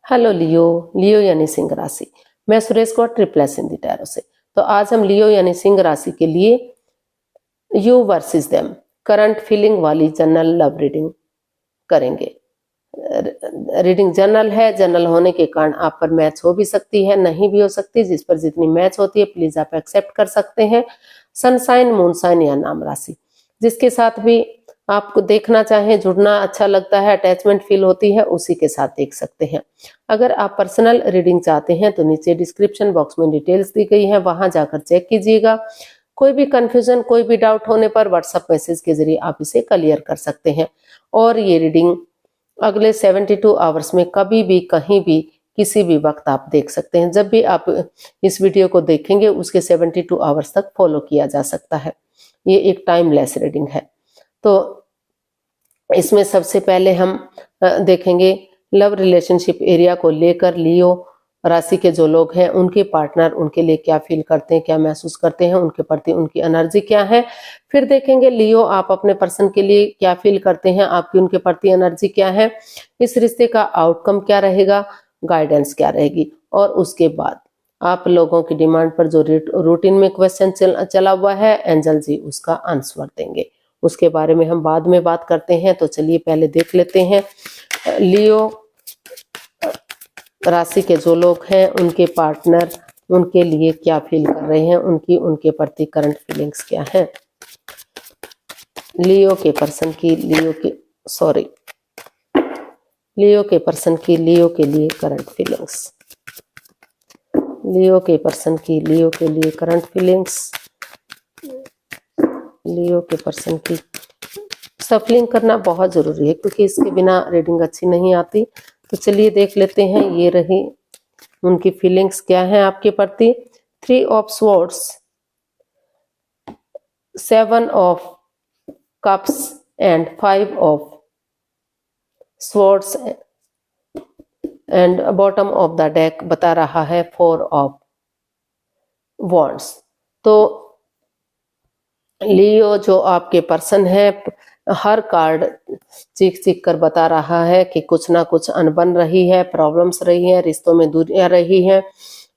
Hello लियो। लियो यानी सिंह राशि। मैं सुरेश गौड़ ट्रिपल हिंदी टैरो से। तो आज हम लियो यानी सिंह राशि के लिए you versus them current feeling वाली जनरल लव रीडिंग करेंगे। रीडिंग जनरल है। जनरल होने के कारण आप पर मैच हो भी सकती है, नहीं भी हो सकती। जिस पर जितनी मैच होती है प्लीज आप एक्सेप्ट कर सकते हैं। सनसाइन, मूनसाइन या नाम राशि, जिसके साथ भी आपको देखना चाहें, जुड़ना अच्छा लगता है, अटैचमेंट फील होती है, उसी के साथ देख सकते हैं। अगर आप पर्सनल रीडिंग चाहते हैं तो नीचे डिस्क्रिप्शन बॉक्स में डिटेल्स दी गई है, वहां जाकर चेक कीजिएगा। कोई भी कंफ्यूजन, कोई भी डाउट होने पर व्हाट्सएप मैसेज के जरिए आप इसे क्लियर कर सकते हैं। और ये रीडिंग अगले 72 आवर्स में कभी भी, कहीं भी, किसी भी वक्त आप देख सकते हैं। जब भी आप इस वीडियो को देखेंगे उसके 72 आवर्स तक फॉलो किया जा सकता है। ये एक टाइमलेस रीडिंग है। तो इसमें सबसे पहले हम देखेंगे लव रिलेशनशिप एरिया को लेकर लियो राशि के जो लोग हैं, उनके पार्टनर उनके लिए क्या फील करते हैं, क्या महसूस करते हैं, उनके प्रति उनकी एनर्जी क्या है। फिर देखेंगे लियो आप अपने पर्सन के लिए क्या फील करते हैं, आपकी उनके प्रति एनर्जी क्या है, इस रिश्ते का आउटकम क्या रहेगा, गाइडेंस क्या रहेगी। और उसके बाद आप लोगों की डिमांड पर जो रूटीन में क्वेश्चन चला हुआ है, एंजल जी उसका आंसर देंगे। उसके बारे में हम बाद में बात करते हैं। तो चलिए पहले देख लेते हैं लियो राशि के जो लोग हैं, उनके पार्टनर उनके लिए क्या फील कर रहे हैं, उनकी उनके प्रति करंट फीलिंग्स क्या है। लियो के पर्सन की लियो के लिए करंट फीलिंग्स। लियो के पर्सन की लियो के लिए करंट फीलिंग्स। लियो के पर्सन की सफलिंग करना बहुत जरूरी है, क्योंकि इसके बिना रीडिंग अच्छी नहीं आती। तो चलिए देख लेते हैं ये रही उनकी फीलिंग्स क्या है आपके प्रति। 3 of swords, 7 of cups and 5 of swords and bottom of the deck बता रहा है 4 ऑफ वॉन्ड्स। तो लियो जो आपके पर्सन है, हर कार्ड चीख चीख कर बता रहा है कि कुछ ना कुछ अनबन रही है, प्रॉब्लम्स रही है, रिश्तों में दूरियां रही हैं।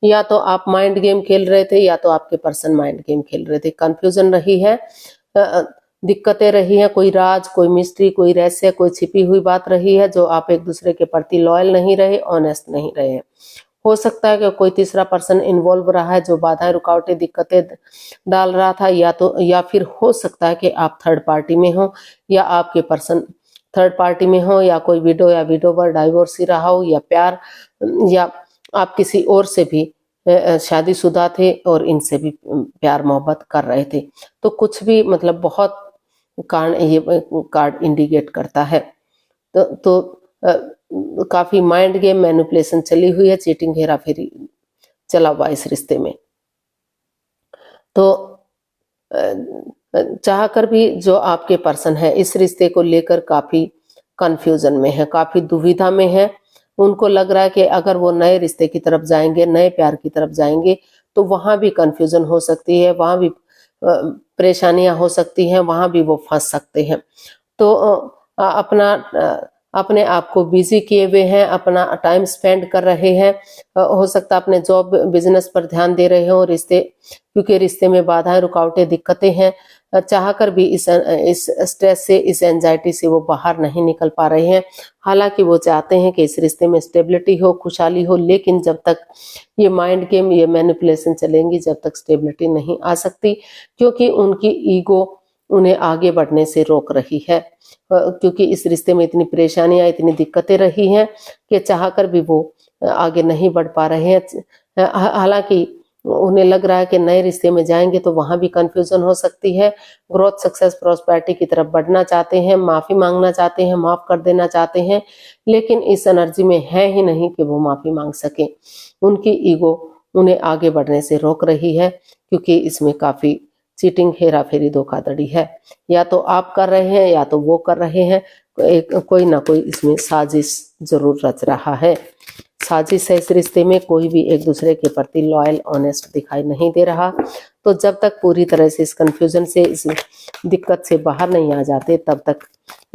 या तो आप माइंड गेम खेल रहे थे या तो आपके पर्सन माइंड गेम खेल रहे थे। कंफ्यूजन रही है, दिक्कतें रही हैं, कोई राज, कोई मिस्ट्री, कोई रहस्य, कोई छिपी हुई बात रही है, जो आप एक दूसरे के प्रति लॉयल नहीं रहे, ऑनेस्ट नहीं रहे। हो सकता है कि कोई तीसरा पर्सन इन्वॉल्व रहा है जो बाधाएं, रुकावटें, दिक्कतें डाल रहा था। या फिर हो सकता है कि आप थर्ड पार्टी में हो, या आपके पर्सन थर्ड पार्टी में हो, या कोई विडो या विडोवर डाइवोर्स ही रहा हो, या प्यार, या आप किसी और से भी शादीशुदा थे और इनसे भी प्यार मोहब्बत कर रहे थे। तो कुछ भी मतलब बहुत कारण ये कार्ड इंडिकेट करता है। तो काफी माइंड गेम, मैनिपुलेशन चली हुई है, चीटिंग, हेरा फेरी चला हुआ इस रिश्ते में। तो चाहकर भी जो आपके पर्सन है इस रिश्ते को लेकर काफी कंफ्यूजन में है, काफी दुविधा में है। उनको लग रहा है कि अगर वो नए रिश्ते की तरफ जाएंगे, नए प्यार की तरफ जाएंगे, तो वहां भी कंफ्यूजन हो सकती है, वहां भी परेशानियां हो सकती हैं, वहां भी वो फंस सकते हैं। तो अपने आप को बिजी किए हुए हैं, अपना टाइम स्पेंड कर रहे हैं। हो सकता है अपने जॉब बिजनेस पर ध्यान दे रहे हो, क्योंकि रिश्ते में बाधाएं, रुकावटें, दिक्कतें हैं। चाहकर भी इस स्ट्रेस से, इस एंजाइटी से वो बाहर नहीं निकल पा रहे हैं। हालांकि वो चाहते हैं कि इस रिश्ते में स्टेबिलिटी हो, खुशहाली हो, लेकिन जब तक ये माइंड गेम, ये मैनिपुलेशन चलेंगी, जब तक स्टेबिलिटी नहीं आ सकती, क्योंकि उनकी ईगो उन्हें आगे बढ़ने से रोक रही है। क्योंकि इस रिश्ते में इतनी परेशानियां, इतनी दिक्कतें रही हैं कि चाहकर भी वो आगे नहीं बढ़ पा रहे हैं। हालांकि उन्हें लग रहा है कि नए रिश्ते में जाएंगे तो वहां भी कंफ्यूजन हो सकती है। ग्रोथ, सक्सेस, प्रॉस्पेरिटी की तरफ बढ़ना चाहते हैं, माफी मांगना चाहते हैं, माफ कर देना चाहते हैं, लेकिन इस एनर्जी में है ही नहीं कि वो माफी मांग सके। उनकी ईगो उन्हें आगे बढ़ने से रोक रही है, क्योंकि इसमें काफी चीटिंग, हेरा फेरी, धोखाधड़ी है। या तो आप कर रहे हैं या तो वो कर रहे हैं। कोई ना कोई इसमें साजिश जरूर रच रहा है। साजिश है इस रिश्ते में। कोई भी एक दूसरे के प्रति लॉयल, ऑनेस्ट दिखाई नहीं दे रहा। तो जब तक पूरी तरह से इस कंफ्यूजन से, इस दिक्कत से बाहर नहीं आ जाते, तब तक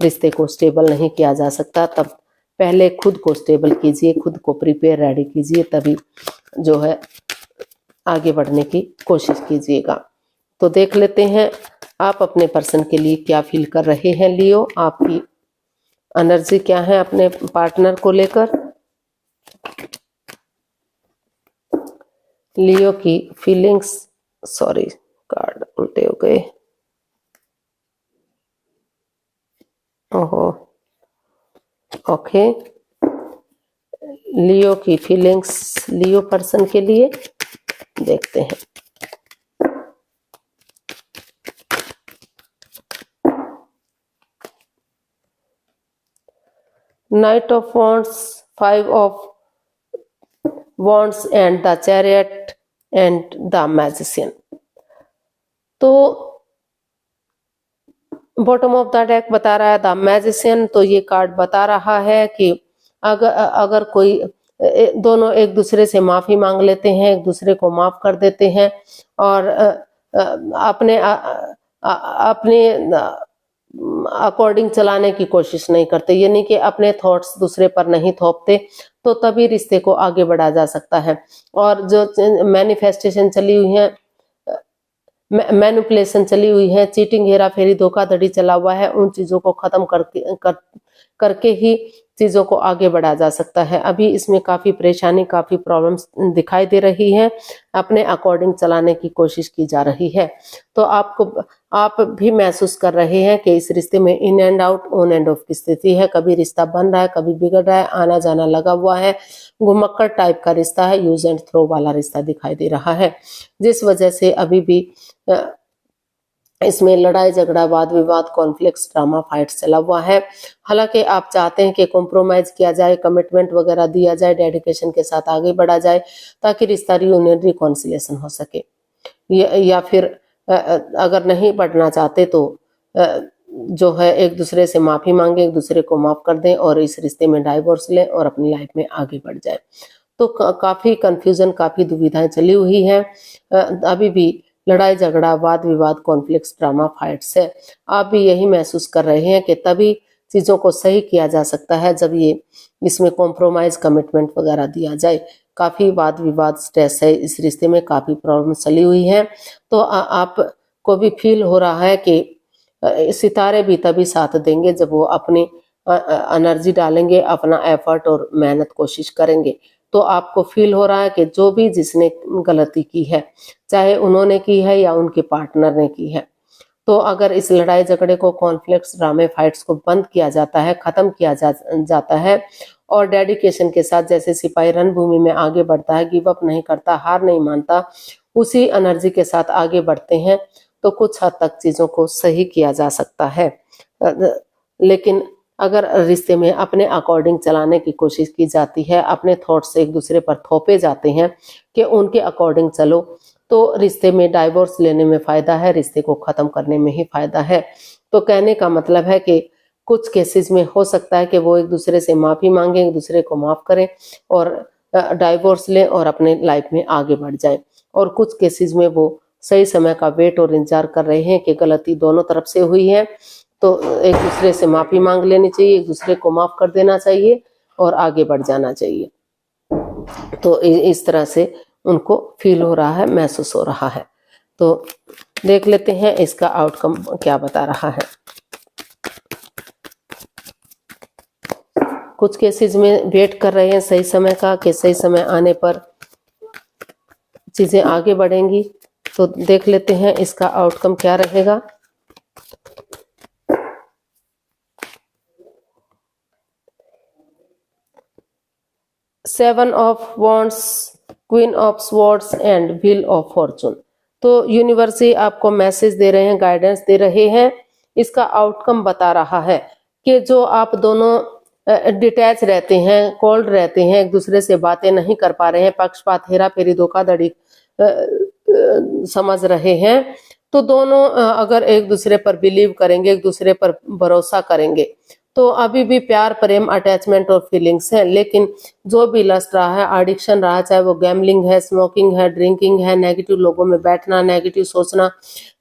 रिश्ते को स्टेबल नहीं किया जा सकता। तब पहले खुद को स्टेबल कीजिए, खुद को प्रिपेयर रेडी कीजिए, तभी जो है आगे बढ़ने की कोशिश कीजिएगा। तो देख लेते हैं आप अपने पर्सन के लिए क्या फील कर रहे हैं लियो, आपकी एनर्जी क्या है अपने पार्टनर को लेकर। लियो की फीलिंग्स, सॉरी कार्ड उल्टे हो गए, ओहो, ओके। लियो की फीलिंग्स लियो पर्सन के लिए देखते हैं। Night of wands, 5 of wands and the chariot and the magician. तो बॉटम ऑफ द डेक बता रहा है द मैजिशियन। तो ये कार्ड बता रहा है कि अगर कोई दोनों एक दूसरे से माफी मांग लेते हैं, एक दूसरे को माफ कर देते हैं और अपने अकॉर्डिंग चलाने की कोशिश नहीं करते, यानी कि अपने थॉट्स दूसरे पर नहीं थोपते, तो तभी रिश्ते को आगे बढ़ाया जा सकता है। और जो मैनिफेस्टेशन चली हुई है, मैनिपुलेशन चली हुई है, चीटिंग, हेरा फेरी, धोखाधड़ी चला हुआ है, उन चीजों को खत्म करके ही चीजों को आगे बढ़ाया जा सकता है। अभी इसमें काफी परेशानी, काफी प्रॉब्लम्स दिखाई दे रही हैं, अपने अकॉर्डिंग चलाने की कोशिश की जा रही है। तो आप भी महसूस कर रहे हैं कि इस रिश्ते में in and out, on end of की स्थिति है। कभी रिश्ता बन रहा है, कभी बिगड़ रहा है, आना जाना लगा हुआ है, घुमक्कड़ टाइप का रिश्ता है, यूज एंड थ्रो वाला रिश्ता दिखाई दे रहा है, जिस वजह से अभी भी इसमें लड़ाई झगड़ा, वाद विवाद, कॉन्फ्लिक्ट्स, ड्रामा, फाइट्स चला हुआ है। हालांकि आप चाहते हैं कि कॉम्प्रोमाइज किया जाए, कमिटमेंट वगैरह दिया जाए, डेडिकेशन के साथ आगे बढ़ा जाए, ताकि रिश्ता रियूनियन, रिकॉन्सिलिएशन हो सके। या फिर अगर नहीं बढ़ना चाहते तो जो है एक दूसरे से माफी मांगे, एक दूसरे को माफ कर दें और इस रिश्ते में डाइवोर्स लें और अपनी लाइफ में आगे बढ़ जाए। तो काफी कंफ्यूजन, काफी दुविधाएं चली हुई हैं। अभी भी लड़ाई झगड़ा, वाद विवाद, कॉन्फ्लिक्ट्स, ड्रामा, फाइट्स है। आप भी यही महसूस कर रहे हैं कि तभी चीजों को सही किया जा सकता है जब ये इसमें कॉम्प्रोमाइज, कमिटमेंट वगैरह दिया जाए। काफी वाद विवाद, स्ट्रेस है इस रिश्ते में, काफी प्रॉब्लम चली हुई है। तो आपको भी फील हो रहा है कि सितारे भी तभी साथ देंगे जब वो अपनी एनर्जी डालेंगे, अपना एफर्ट और मेहनत कोशिश करेंगे। तो आपको फील हो रहा है कि जो भी जिसने गलती की है, चाहे उन्होंने की है या उनके पार्टनर ने की है, तो अगर इस लड़ाई झगड़े को, कॉन्फ्लिक्ट्स, ड्रामे, फाइट्स को बंद किया जाता है, खत्म किया जाता है और डेडिकेशन के साथ, जैसे सिपाही रणभूमि में आगे बढ़ता है, गिव अप नहीं करता, हार नहीं मानता, उसी एनर्जी के साथ आगे बढ़ते हैं, तो कुछ हद तक चीजों को सही किया जा सकता है। लेकिन अगर रिश्ते में अपने अकॉर्डिंग चलाने की कोशिश की जाती है, अपने थॉट्स एक दूसरे पर थोपे जाते हैं कि उनके अकॉर्डिंग चलो, तो रिश्ते में डाइवोर्स लेने में फायदा है, रिश्ते को खत्म करने में ही फायदा है। तो कहने का मतलब है कि कुछ केसेस में हो सकता है कि वो एक दूसरे से माफी मांगे, एक दूसरे को माफ करें और डाइवोर्स लें और अपने लाइफ में आगे बढ़ जाएं। और कुछ केसेस में वो सही समय का वेट और इंतजार कर रहे हैं कि गलती दोनों तरफ से हुई है, तो एक दूसरे से माफी मांग लेनी चाहिए, एक दूसरे को माफ कर देना चाहिए और आगे बढ़ जाना चाहिए। तो इस तरह से उनको फील हो रहा है, महसूस हो रहा है। तो देख लेते हैं इसका आउटकम क्या बता रहा है। कुछ केसेस में वेट कर रहे हैं सही समय का कि सही समय आने पर चीजें आगे बढ़ेंगी। तो देख लेते हैं इसका आउटकम क्या रहेगा। Seven of wands, queen of swords and wheel of Fortune. तो यूनिवर्स ही आपको मैसेज दे रहे हैं, गाइडेंस दे रहे हैं। इसका आउटकम बता रहा है कि जो आप दोनों डिटैच रहते हैं, कोल्ड रहते हैं, एक दूसरे से बातें नहीं कर पा रहे हैं, पक्षपात, हेरा फेरी, धोखाधड़ी समझ रहे हैं, तो दोनों अगर एक दूसरे पर बिलीव करेंगे, एक दूसरे पर भरोसा करेंगे, तो अभी भी प्यार, प्रेम, अटैचमेंट और फीलिंग्स है। लेकिन जो भी लस्ट रहा है, एडिक्शन रहा, चाहे वो गैम्बलिंग है, स्मोकिंग है, ड्रिंकिंग है, नेगेटिव लोगों में बैठना, नेगेटिव सोचना,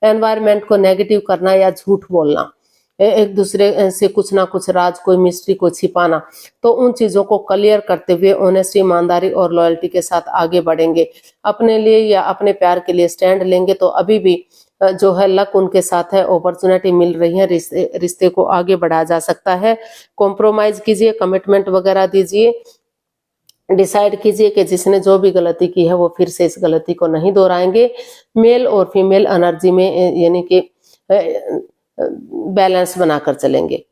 एनवायरनमेंट को नेगेटिव करना या झूठ बोलना, एक दूसरे से कुछ ना कुछ राज, कोई मिस्ट्री को छिपाना, तो उन चीजों को क्लियर करते हुए ऑनेस्टी, ईमानदारी और लॉयल्टी के साथ आगे बढ़ेंगे, अपने लिए या अपने प्यार के लिए स्टैंड लेंगे, तो अभी भी जो है लक उनके साथ है, अपॉर्चुनिटी मिल रही है, रिश्ते को आगे बढ़ाया जा सकता है। कॉम्प्रोमाइज कीजिए, कमिटमेंट वगैरह दीजिए, डिसाइड कीजिए कि जिसने जो भी गलती की है वो फिर से इस गलती को नहीं दोहराएंगे। मेल और फीमेल एनर्जी में यानी कि बैलेंस बनाकर चलेंगे,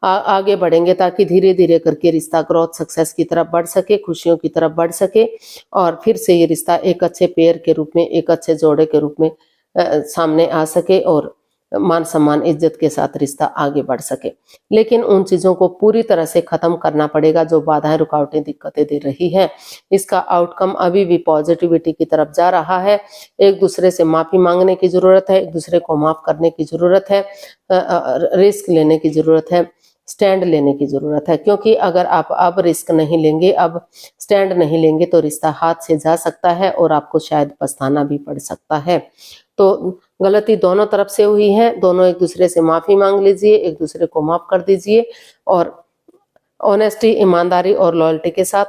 आगे बढ़ेंगे, ताकि धीरे धीरे करके रिश्ता ग्रोथ, सक्सेस की तरफ बढ़ सके, खुशियों की तरफ बढ़ सके, और फिर से ये रिश्ता एक अच्छे पेयर के रूप में, एक अच्छे जोड़े के रूप में सामने आ सके, और मान सम्मान, इज्जत के साथ रिश्ता आगे बढ़ सके। लेकिन उन चीजों को पूरी तरह से खत्म करना पड़ेगा जो बाधाएं, रुकावटें, दिक्कतें दे रही हैं। इसका आउटकम अभी भी पॉजिटिविटी की तरफ जा रहा है। एक दूसरे से माफी मांगने की जरूरत है, एक दूसरे को माफ करने की जरूरत है, रिस्क लेने की जरूरत है, स्टैंड लेने की जरूरत है, क्योंकि अगर आप अब रिस्क नहीं लेंगे, अब स्टैंड नहीं लेंगे, तो रिश्ता हाथ से जा सकता है और आपको शायद पछताना भी पड़ सकता है। तो गलती दोनों तरफ से हुई है, दोनों एक दूसरे से माफी मांग लीजिए, एक दूसरे को माफ कर दीजिए, और ऑनेस्टी, ईमानदारी और लॉयल्टी के साथ,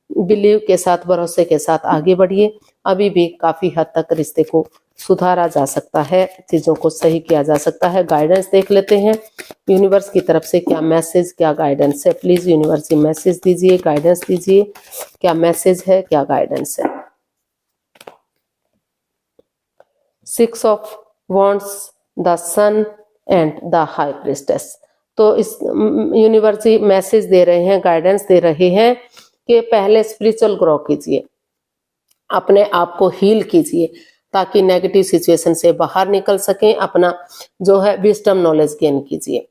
बिलीव के साथ, भरोसे के साथ आगे बढ़िए। अभी भी काफी हद तक रिश्ते को सुधारा जा सकता है, चीजों को सही किया जा सकता है। गाइडेंस देख लेते हैं यूनिवर्स की तरफ से क्या मैसेज, क्या गाइडेंस है। प्लीज यूनिवर्स मैसेज दीजिए, गाइडेंस दीजिए, क्या मैसेज है, क्या गाइडेंस है। 6 of wands, the sun and the high priestess. तो इस यूनिवर्स मैसेज दे रहे हैं, गाइडेंस दे रहे हैं कि पहले स्पिरिचुअल ग्रो कीजिए, अपने आप को हील कीजिए, ताकि नेगेटिव सिचुएशन से बाहर निकल सकें, अपना जो है विजडम नॉलेज गेन कीजिए,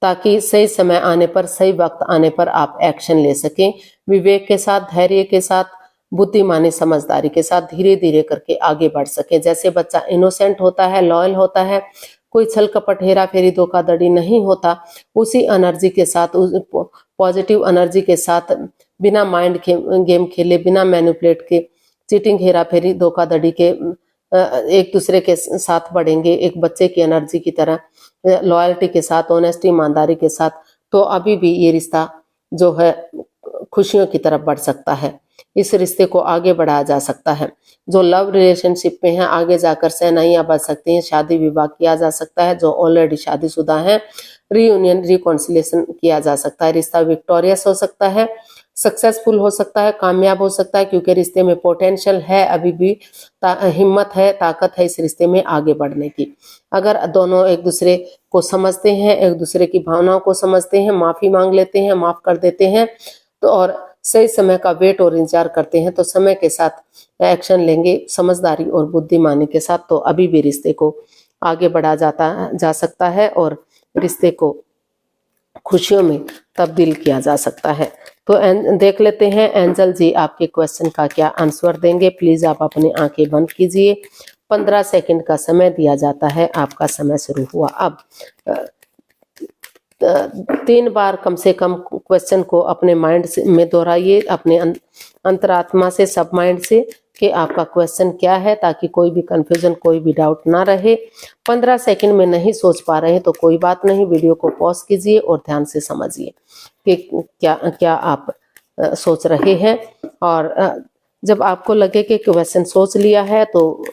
ताकि सही समय आने पर, सही वक्त आने पर आप एक्शन ले सकें, विवेक के साथ, धैर्य के साथ, बुद्धिमानी, समझदारी के साथ धीरे धीरे करके आगे बढ़ सके। जैसे बच्चा इनोसेंट होता है, लॉयल होता है, कोई छल कपट, हेरा फेरी, धोखाधड़ी नहीं होता, उसी एनर्जी के साथ, पॉजिटिव एनर्जी के साथ, बिना माइंड गेम खेले, बिना मैनिपुलेट के, चीटिंग, हेरा फेरी, धोखाधड़ी के एक दूसरे के साथ बढ़ेंगे, एक बच्चे की एनर्जी की तरह, लॉयल्टी के साथ, ऑनेस्टी, ईमानदारी के साथ, तो अभी भी ये रिश्ता जो है खुशियों की तरफ बढ़ सकता है। इस रिश्ते को आगे बढ़ाया जा सकता है। जो लव रिलेशनशिप में है, आगे जाकर सहनाइयां बढ़ सकती हैं, शादी विवाह किया जा सकता है। जो ऑलरेडी शादीशुदा है, रीयूनियन, रिकॉन्सिलेशन किया जा सकता है। रिश्ता विक्टोरियस हो सकता है, सक्सेसफुल हो सकता है, कामयाब हो सकता है, क्योंकि रिश्ते में पोटेंशियल है, अभी भी हिम्मत है, ताकत है इस रिश्ते में आगे बढ़ने की। अगर दोनों एक दूसरे को समझते हैं, एक दूसरे की भावनाओं को समझते हैं, माफी मांग लेते हैं, माफ कर देते हैं, तो और सही समय का वेट और इंतजार करते हैं, तो समय के साथ एक्शन लेंगे, समझदारी और बुद्धिमानी के साथ, तो अभी भी रिश्ते को आगे बढ़ा जा सकता है और रिश्ते को खुशियों में तब्दील किया जा सकता है। तो देख लेते हैं एंजल जी आपके क्वेश्चन का क्या आंसर देंगे। प्लीज आप अपनी आंखें बंद कीजिए। 15 सेकंड का समय दिया जाता है। आपका समय शुरू हुआ। अब 3 बार कम से कम क्वेश्चन को अपने माइंड में दोहराइए, अपने अंतरात्मा से, सब माइंड से, कि आपका क्वेश्चन क्या है, ताकि कोई भी कंफ्यूजन, कोई भी डाउट ना रहे। 15 सेकंड में नहीं सोच पा रहे हैं तो कोई बात नहीं, वीडियो को पॉज कीजिए और ध्यान से समझिए कि क्या क्या आप सोच रहे हैं। और जब आपको लगे कि क्वेश्चन सोच लिया है तो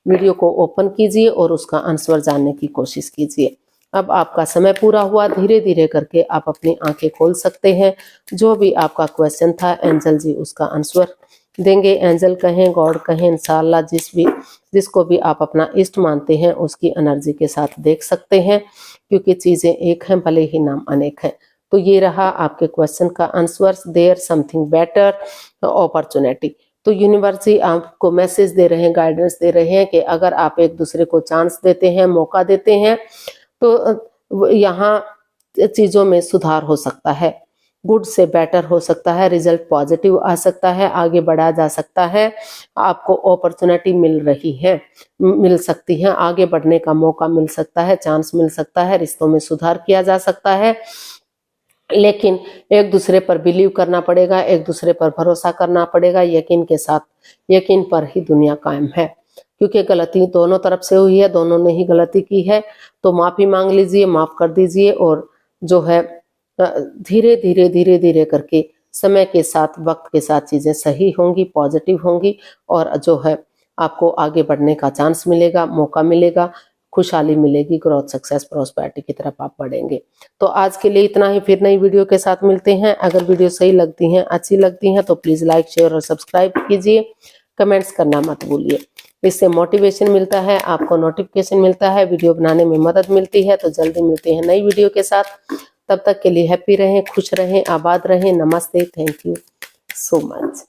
वीडियो को ओपन कीजिए और उसका आंसर जानने की कोशिश कीजिए। अब आपका समय पूरा हुआ। धीरे धीरे करके आप अपनी आंखें खोल सकते हैं। जो भी आपका क्वेश्चन था, एंजल जी उसका आंसर देंगे। एंजल कहें, गॉड कहें, इंशाल्लाह जिसको भी आप अपना इष्ट मानते हैं उसकी एनर्जी के साथ देख सकते हैं, क्योंकि चीजें एक हैं भले ही नाम अनेक हैं। तो ये रहा आपके क्वेश्चन का answer. There something better opportunity. तो यूनिवर्स आपको मैसेज दे रहे हैं, गाइडेंस दे रहे हैं कि अगर आप एक दूसरे को चांस देते हैं, मौका देते हैं, तो यहाँ चीजों में सुधार हो सकता है, गुड से बेटर हो सकता है, रिजल्ट पॉजिटिव आ सकता है, आगे बढ़ा जा सकता है। आपको अपॉर्चुनिटी मिल सकती है, आगे बढ़ने का मौका मिल सकता है, चांस मिल सकता है, रिश्तों में सुधार किया जा सकता है। लेकिन एक दूसरे पर बिलीव करना पड़ेगा, एक दूसरे पर भरोसा करना पड़ेगा, यकीन के साथ। यकीन पर ही दुनिया कायम है। क्योंकि गलती दोनों तरफ से हुई है, दोनों ने ही गलती की है। तो माफी मांग लीजिए, माफ कर दीजिए और जो है धीरे धीरे धीरे धीरे करके समय के साथ, वक्त के साथ चीजें सही होंगी, पॉजिटिव होंगी और जो है आपको आगे बढ़ने का चांस मिलेगा, मौका मिलेगा, खुशहाली मिलेगी, ग्रोथ, सक्सेस, प्रॉस्पेरिटी की तरफ आप बढ़ेंगे। तो आज के लिए इतना ही, फिर नई वीडियो के साथ मिलते हैं। अगर वीडियो सही लगती हैं, अच्छी लगती हैं तो प्लीज लाइक, शेयर और सब्सक्राइब कीजिए। कमेंट्स करना मत भूलिए, इससे मोटिवेशन मिलता है, आपको नोटिफिकेशन मिलता है, वीडियो बनाने में मदद मिलती है। तो जल्दी मिलते हैं नई वीडियो के साथ, तब तक के लिए हैप्पी रहें, खुश रहें, आबाद रहें। नमस्ते, थैंक यू सो मच।